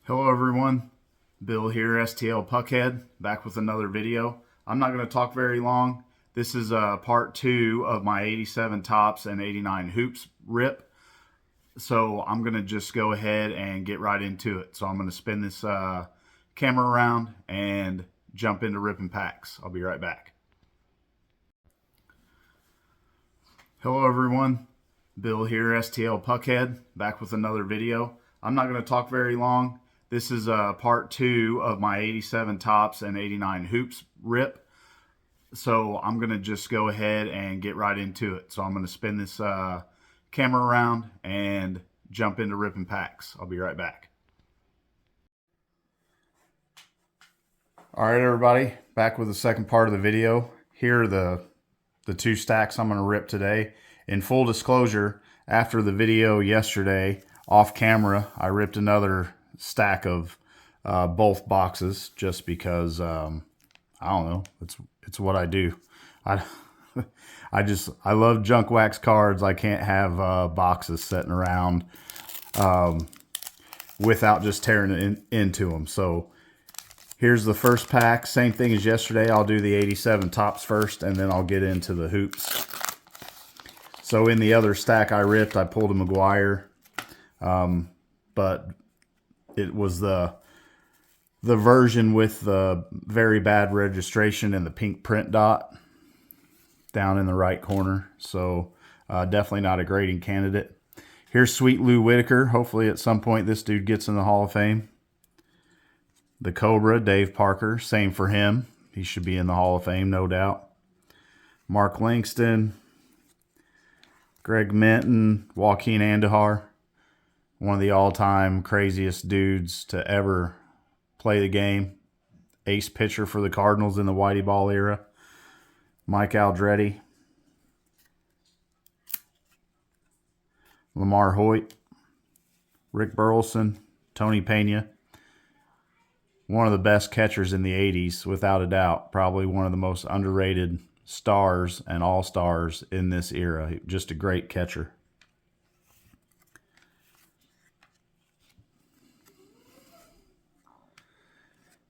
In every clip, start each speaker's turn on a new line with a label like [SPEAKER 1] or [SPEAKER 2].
[SPEAKER 1] Hello everyone, Bill here, STL Puckhead, back with another video. I'm not going to talk very long. This is part 2 of my 87 Topps and 89 Hoops rip. So I'm going to just go ahead and get right into it. So I'm going to spin this camera around and jump into ripping packs. I'll be right back. Hello everyone, Bill here, STL Puckhead, back with another video. I'm not going to talk very long. This is part 2 of my 87 Topps and 89 Hoops rip. So I'm going to just go ahead and get right into it. So I'm going to spin this camera around and jump into ripping packs. I'll be right back. All right, everybody, back with the second part of the video. Here are the two stacks I'm going to rip today. In full disclosure, after the video yesterday, off camera, I ripped another stack of both boxes just because I don't know, it's what I do. I love junk wax cards. I can't have boxes sitting around without just tearing it into them. So here's the first pack, same thing as yesterday. I'll do the 87 Topps first and then I'll get into the hoops. So in the other stack I ripped, I pulled a McGuire, but it was the version with the very bad registration and the pink print dot down in the right corner. So definitely not a grading candidate. Here's Sweet Lou Whitaker. Hopefully at some point this dude gets in the Hall of Fame. The Cobra, Dave Parker. Same for him. He should be in the Hall of Fame, no doubt. Mark Langston. Greg Minton. Joaquin Andujar. One of the all-time craziest dudes to ever play the game. Ace pitcher for the Cardinals in the Whitey Ball era. Mike Aldretti. Lamar Hoyt. Rick Burleson. Tony Pena. One of the best catchers in the 80s, without a doubt. Probably one of the most underrated stars and all-stars in this era. Just a great catcher.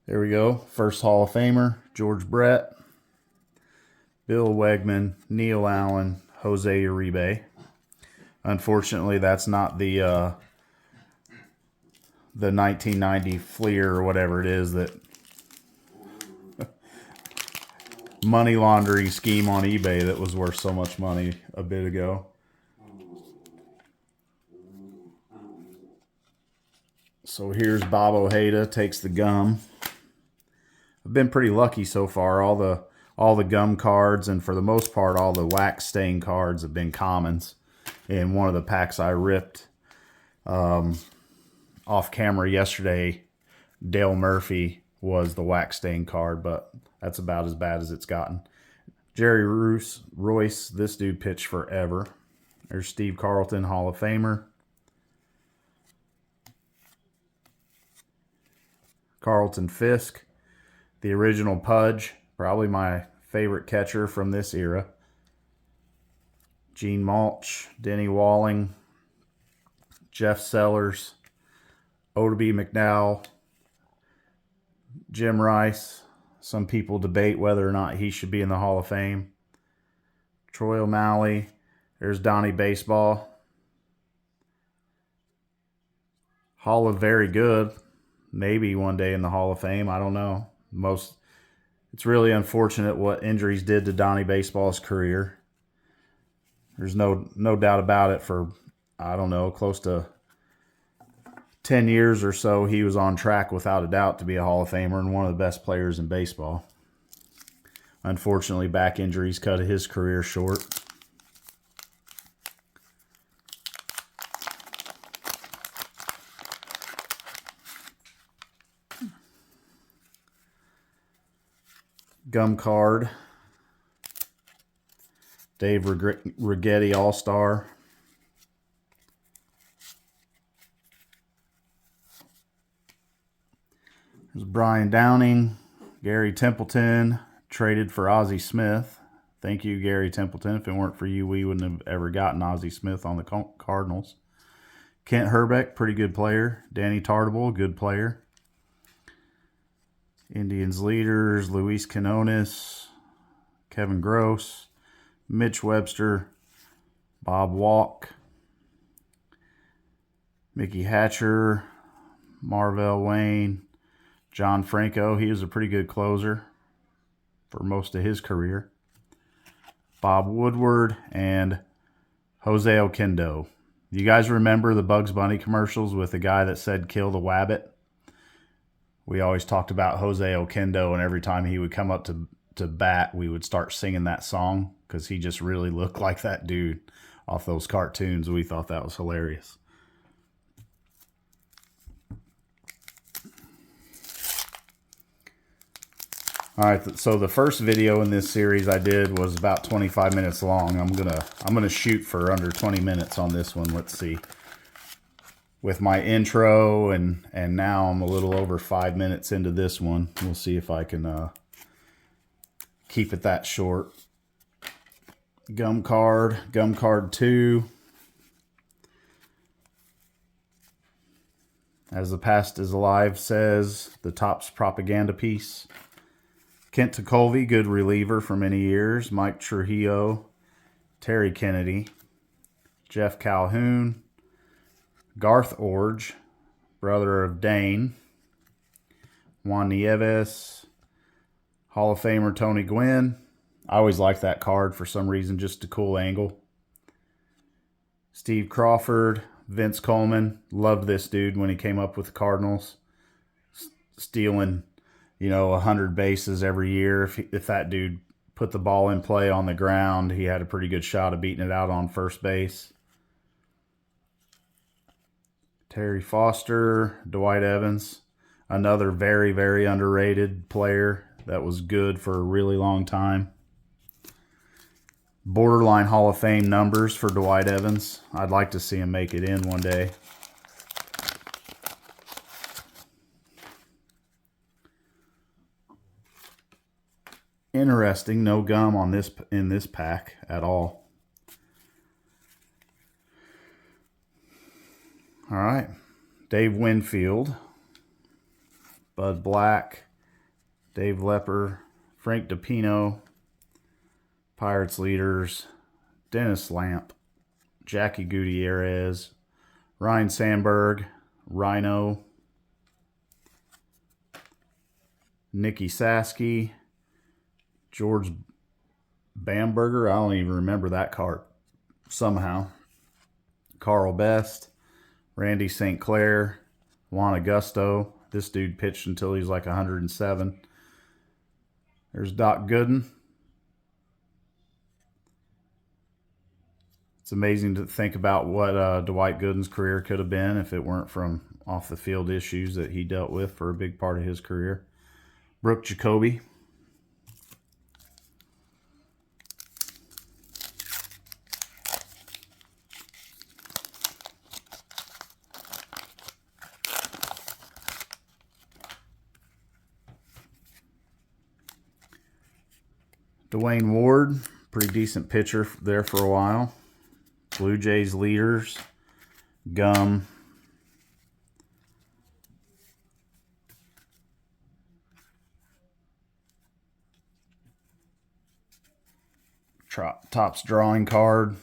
[SPEAKER 1] There we go. First Hall of Famer, George Brett, Bill Wegman, Neil Allen, Jose Uribe. Unfortunately, that's not the 1990 Fleer or whatever it is that money laundering scheme on eBay that was worth so much money a bit ago. So here's Bob Ojeda, takes the gum. I've been pretty lucky so far. All the gum cards and for the most part all the wax stain cards have been commons. In one of the packs I ripped off camera yesterday, Dale Murphy was the wax stain card, but that's about as bad as it's gotten. Jerry Royce, this dude pitched forever. There's Steve Carlton, Hall of Famer. Carlton Fisk, the original Pudge, probably my favorite catcher from this era. Gene Mulch, Denny Walling, Jeff Sellers, Oddibe McDowell, Jim Rice. Some people debate whether or not he should be in the Hall of Fame. Troy O'Malley. There's Donnie Baseball. Hall of Very Good. Maybe one day in the Hall of Fame. I don't know. It's really unfortunate what injuries did to Donnie Baseball's career. There's no doubt about it. For, I don't know, close to 10 years or so, he was on track without a doubt to be a Hall of Famer and one of the best players in baseball. Unfortunately, back injuries cut his career short. Gum card. Dave Righetti All-Star. There's Brian Downing. Gary Templeton, traded for Ozzie Smith. Thank you, Gary Templeton. If it weren't for you, we wouldn't have ever gotten Ozzie Smith on the Cardinals. Kent Herbeck, pretty good player. Danny Tartable, good player. Indians leaders, Luis Quinones, Kevin Gross, Mitch Webster, Bob Walk, Mickey Hatcher, Marvell Wayne, John Franco. He was a pretty good closer for most of his career. Bob Woodward and Jose Oquendo. You guys remember the Bugs Bunny commercials with the guy that said kill the wabbit? We always talked about Jose Oquendo, and every time he would come up to bat, we would start singing that song because he just really looked like that dude off those cartoons. We thought that was hilarious. All right, so the first video in this series I did was about 25 minutes long. I'm gonna shoot for under 20 minutes on this one. Let's see. With my intro and now I'm a little over 5 minutes into this one. We'll see if I can keep it that short. Gum card 2. As the Past is Alive says, the Topps propaganda piece. Kent Tekulve, good reliever for many years. Mike Trujillo, Terry Kennedy, Jeff Calhoun, Garth Orge, brother of Dane, Juan Nieves, Hall of Famer Tony Gwynn. I always liked that card for some reason, just a cool angle. Steve Crawford, Vince Coleman. Loved this dude when he came up with the Cardinals. Stealing, 100 bases every year. If that dude put the ball in play on the ground, he had a pretty good shot of beating it out on first base. Terry Foster, Dwight Evans, another very, very underrated player that was good for a really long time. Borderline Hall of Fame numbers for Dwight Evans. I'd like to see him make it in one day. Interesting, no gum on this in this pack at all. All right, Dave Winfield, Bud Black, Dave Lepper, Frank DiPino, Pirates leaders, Dennis Lamp, Jackie Gutierrez, Ryan Sandberg, Rhino, Nicky Saski, George Bamberger, I don't even remember that card somehow. Carl Best, Randy St. Clair, Juan Augusto. This dude pitched until he's like 107. There's Doc Gooden. It's amazing to think about what Dwight Gooden's career could have been if it weren't from off-the-field issues that he dealt with for a big part of his career. Brooke Jacoby. Dwayne Ward, pretty decent pitcher there for a while. Blue Jays leaders, gum. Topps drawing card.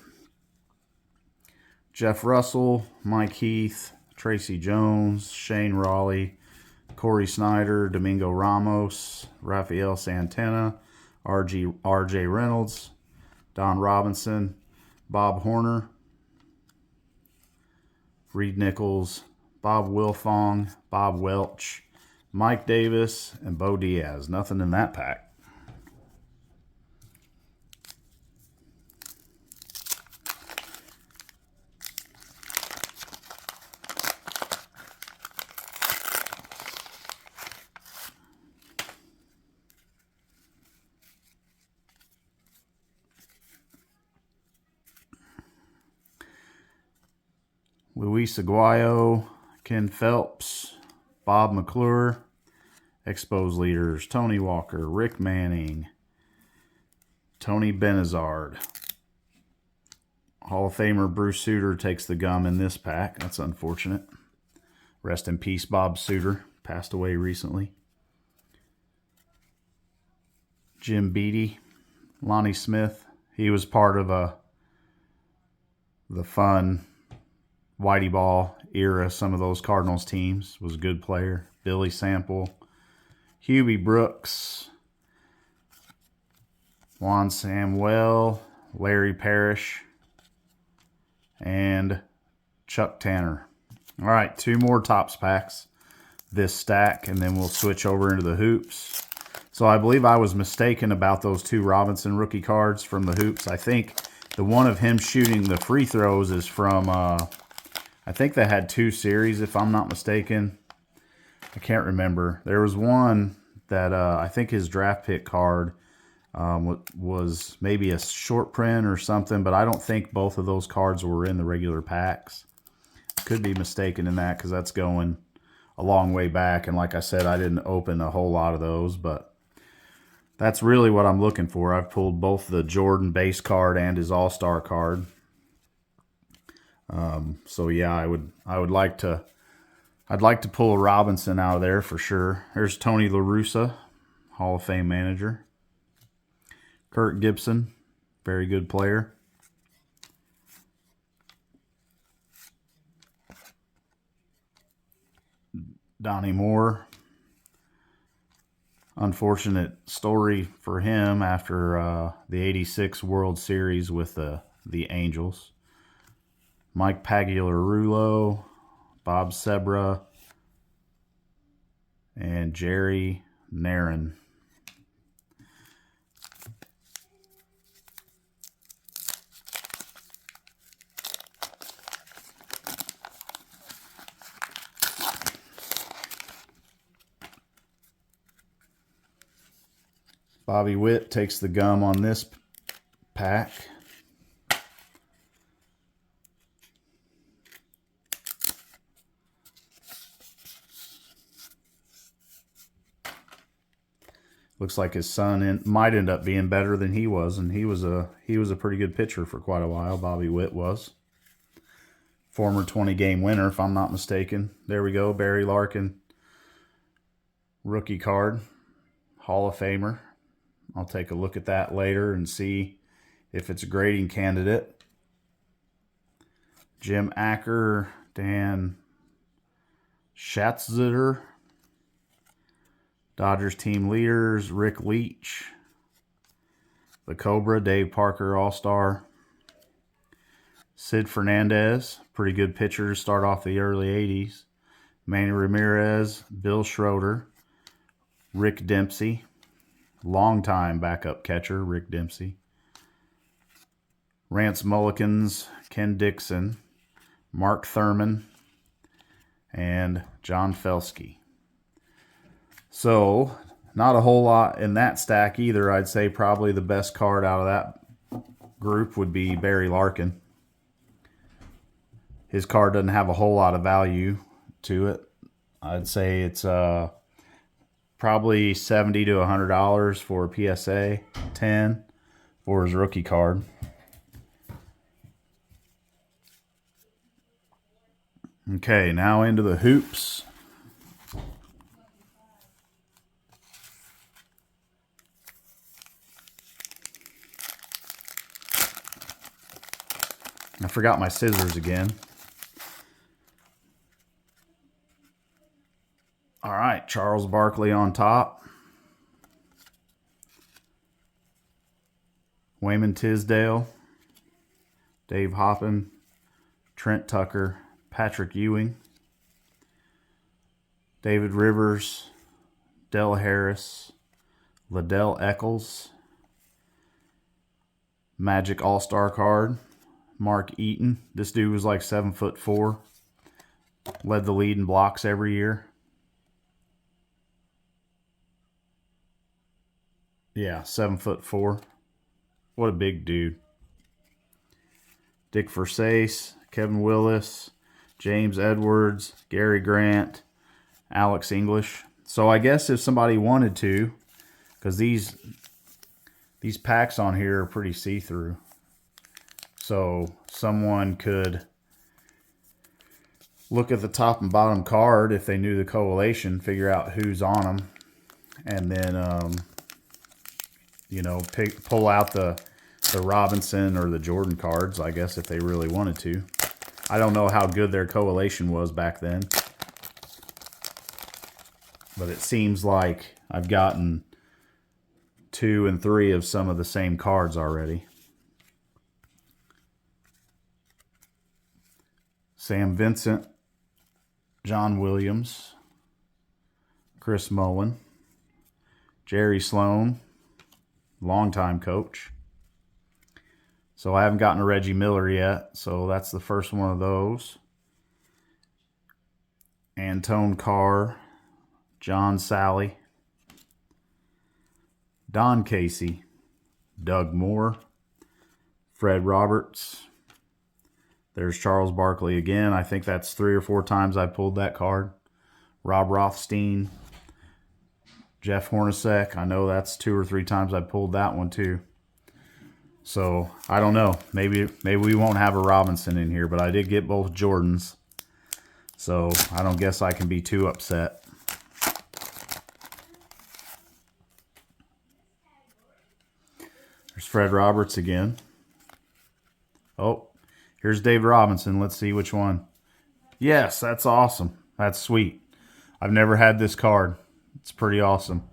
[SPEAKER 1] Jeff Russell, Mike Heath, Tracy Jones, Shane Raleigh, Corey Snyder, Domingo Ramos, Rafael Santana, R.J. Reynolds, Don Robinson, Bob Horner, Reed Nichols, Bob Wilfong, Bob Welch, Mike Davis, and Bo Diaz. Nothing in that pack. Luis Aguayo, Ken Phelps, Bob McClure, Expos leaders, Tony Walker, Rick Manning, Tony Benizard, Hall of Famer Bruce Sutter takes the gum in this pack. That's unfortunate. Rest in peace, Bob Sutter. Passed away recently. Jim Beattie. Lonnie Smith. He was part of the fun Whitey Ball era. Some of those Cardinals teams. Was a good player. Billy Sample. Hubie Brooks. Juan Samuel. Larry Parrish. And Chuck Tanner. All right, 2 more Topps packs this stack, and then we'll switch over into the hoops. So I believe I was mistaken about those 2 Robinson rookie cards from the hoops. I think the one of him shooting the free throws is from, I think they had 2 series, if I'm not mistaken. I can't remember. There was one that I think his draft pick card was maybe a short print or something, but I don't think both of those cards were in the regular packs. Could be mistaken in that because that's going a long way back. And like I said, I didn't open a whole lot of those, but that's really what I'm looking for. I've pulled both the Jordan base card and his All-Star card. So yeah, I'd like to pull a Robinson out of there for sure. There's Tony La Russa, Hall of Fame manager. Kirk Gibson, very good player. Donnie Moore. Unfortunate story for him after the '86 World Series with the Angels. Mike Pagliarulo, Bob Sebra, and Jerry Narron. Bobby Witt takes the gum on this pack. Looks like his son might end up being better than he was, and he was a pretty good pitcher for quite a while. Bobby Witt was. Former 20-game winner, if I'm not mistaken. There we go, Barry Larkin. Rookie card. Hall of Famer. I'll take a look at that later and see if it's a grading candidate. Jim Acker, Dan Schatzeder. Dodgers team leaders, Rick Leach. The Cobra, Dave Parker, All-Star. Sid Fernandez, pretty good pitcher to start off the early 80s. Manny Ramirez, Bill Schroeder. Rick Dempsey. Longtime backup catcher, Rick Dempsey. Rance Mullikins, Ken Dixon, Mark Thurman, and John Felsky. So, not a whole lot in that stack either. I'd say probably the best card out of that group would be Barry Larkin. His card doesn't have a whole lot of value to it. I'd say it's probably $70 to $100 for a PSA 10 for his rookie card. Okay, now into the hoops. I forgot my scissors again. All right, Charles Barkley on top. Wayman Tisdale. Dave Hoppin. Trent Tucker. Patrick Ewing. David Rivers. Del Harris. Liddell Eccles. Magic All-Star card. Mark Eaton. This dude was like 7'4". Led the lead in blocks every year. Yeah, 7'4". What a big dude. Dick Versace, Kevin Willis, James Edwards, Gary Grant, Alex English. So I guess if somebody wanted to, because these packs on here are pretty see-through. So someone could look at the top and bottom card if they knew the correlation, figure out who's on them, and then, you know, pull out the Robinson or the Jordan cards, I guess, if they really wanted to. I don't know how good their correlation was back then, but it seems like I've gotten 2 and 3 of some of the same cards already. Sam Vincent, John Williams, Chris Mullin, Jerry Sloan, longtime coach. So I haven't gotten a Reggie Miller yet, so that's the first one of those. Antone Carr, John Sally, Don Casey, Doug Moore, Fred Roberts. There's Charles Barkley again. I think that's 3 or 4 times I pulled that card. Rob Rothstein, Jeff Hornacek. I know that's 2 or 3 times I pulled that one too. So I don't know. Maybe we won't have a Robinson in here, but I did get both Jordans. So I don't guess I can be too upset. There's Fred Roberts again. Oh, here's Dave Robinson. Let's see which one. Yes, that's awesome. That's sweet. I've never had this card. It's pretty awesome.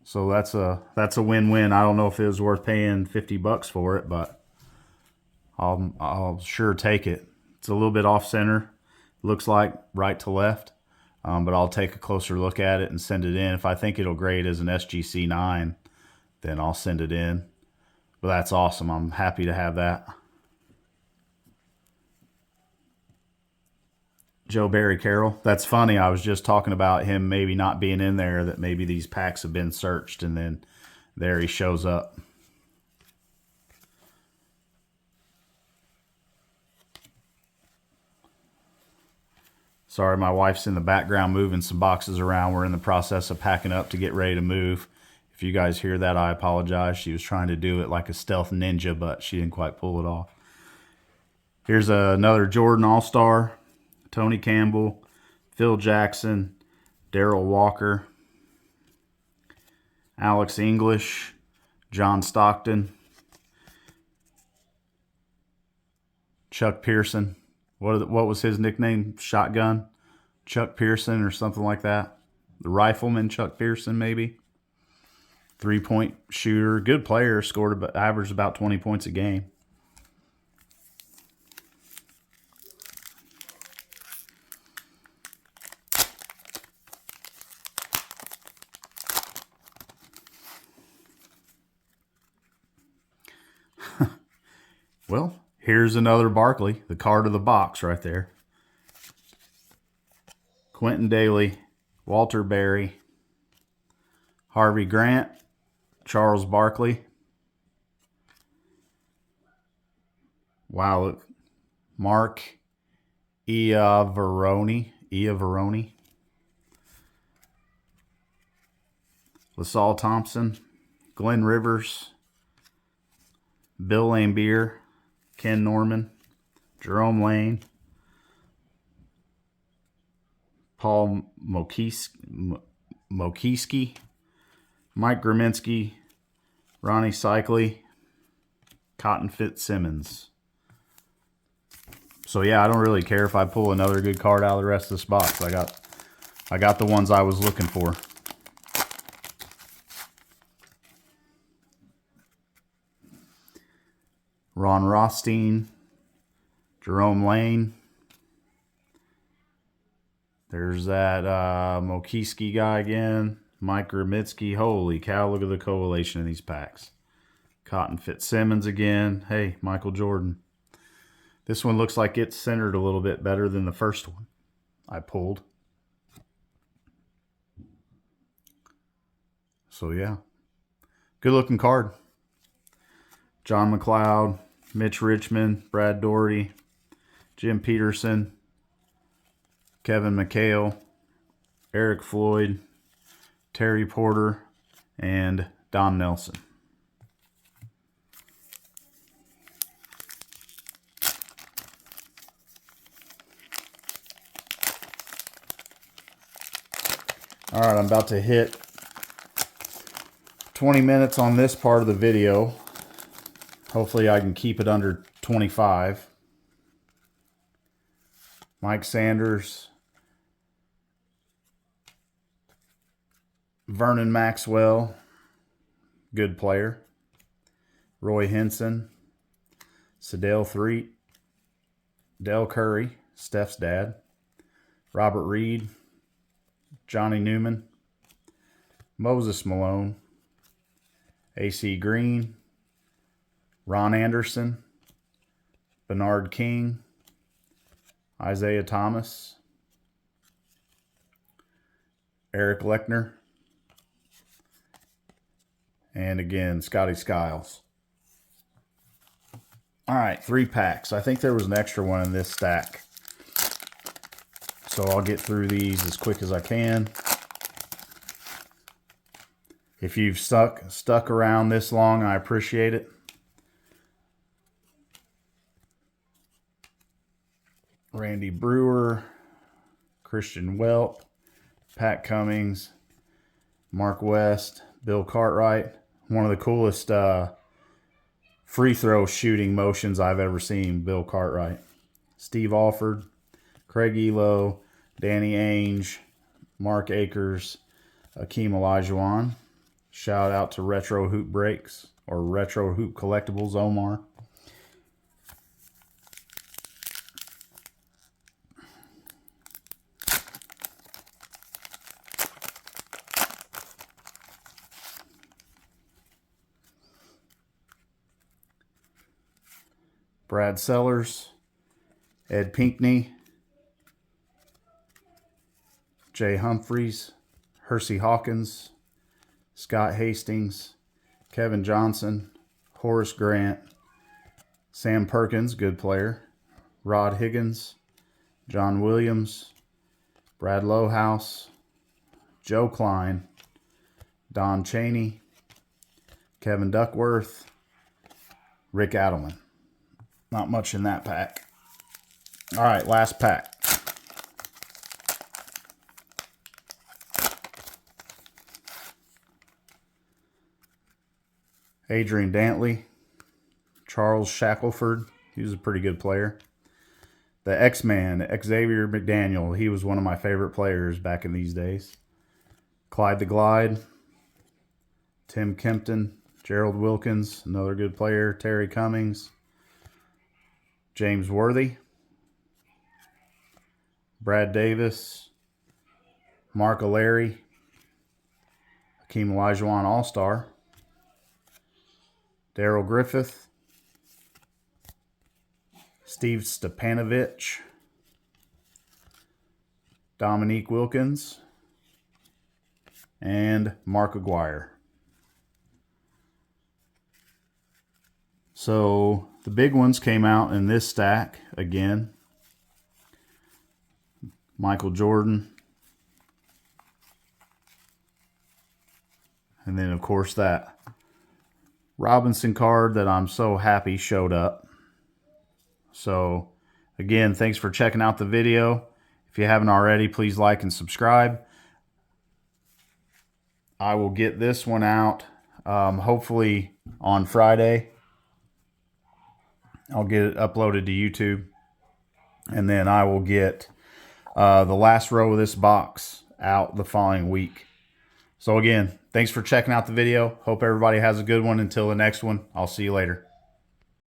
[SPEAKER 1] So that's a win-win. I don't know if it was worth paying $50 for it, but I'll sure take it. It's a little bit off center. Looks like right to left, but I'll take a closer look at it and send it in. If I think it'll grade as an SGC 9, then I'll send it in. But that's awesome. I'm happy to have that. Joe Barry Carroll. That's funny. I was just talking about him maybe not being in there, that maybe these packs have been searched, and then there he shows up. Sorry, my wife's in the background moving some boxes around. We're in the process of packing up to get ready to move. If you guys hear that, I apologize. She was trying to do it like a stealth ninja, but she didn't quite pull it off. Here's another Jordan All-Star. Tony Campbell, Phil Jackson, Darrell Walker, Alex English, John Stockton, Chuck Pearson. What was his nickname? Shotgun? Chuck Pearson or something like that. The Rifleman Chuck Pearson, maybe. 3-point shooter. Good player. Averaged about 20 points a game. Well, here's another Barkley, the card of the box right there. Quentin Daly, Walter Berry, Harvey Grant, Charles Barkley. Wow, look. Mark Iavaroni. LaSalle Thompson, Glenn Rivers, Bill Laimbeer, Ken Norman, Jerome Lane, Paul Mokiski, Mike Graminsky, Ronnie Cycli, Cotton Fitzsimmons. So yeah, I don't really care if I pull another good card out of the rest of this box. I got the ones I was looking for. Ron Rothstein, Jerome Lane. There's that Mokiski guy again. Mike Graminsky. Holy cow, look at the correlation in these packs. Cotton Fitzsimmons again. Hey, Michael Jordan. This one looks like it's centered a little bit better than the first one I pulled. So yeah, good looking card. John McLeod, Mitch Richmond, Brad Daugherty, Jim Peterson, Kevin McHale, Eric Floyd, Terry Porter, and Don Nelson. All right, I'm about to hit 20 minutes on this part of the video. Hopefully I can keep it under 25. Mike Sanders, Vernon Maxwell, good player. Roy Henson, Sedale Threet, Dell Curry, Steph's dad, Robert Reed, Johnny Newman, Moses Malone, AC Green, Ron Anderson, Bernard King, Isaiah Thomas, Eric Lechner, and again, Scotty Skiles. All right, 3 packs. I think there was an extra one in this stack. So I'll get through these as quick as I can. If you've stuck around this long, I appreciate it. Randy Brewer, Christian Welp, Pat Cummings, Mark West, Bill Cartwright. One of the coolest free throw shooting motions I've ever seen, Bill Cartwright. Steve Alford, Craig Elo, Danny Ainge, Mark Akers, Akeem Olajuwon. Shout out to Retro Hoop Breaks or Retro Hoop Collectibles, Omar. Brad Sellers, Ed Pinckney, Jay Humphreys, Hersey Hawkins, Scott Hastings, Kevin Johnson, Horace Grant, Sam Perkins, good player, Rod Higgins, John Williams, Brad Lowhouse, Joe Klein, Don Chaney, Kevin Duckworth, Rick Adelman. Not much in that pack. All right, last pack. Adrian Dantley, Charles Shackelford. He was a pretty good player. The X-Man, Xavier McDaniel. He was one of my favorite players back in these days. Clyde the Glide, Tim Kempton, Gerald Wilkins, another good player. Terry Cummings, James Worthy, Brad Davis, Mark O'Leary, Hakeem Olajuwon All-Star, Darrell Griffith, Steve Stepanovich, Dominique Wilkins, and Mark Aguirre. So the big ones came out in this stack again. Michael Jordan. And then, of course, that Robinson card that I'm so happy showed up. So, again, thanks for checking out the video. If you haven't already, please like and subscribe. I will get this one out hopefully on Friday. I'll get it uploaded to YouTube. And then I will get the last row of this box out the following week. So again, thanks for checking out the video. Hope everybody has a good one. Until the next one, I'll see you later.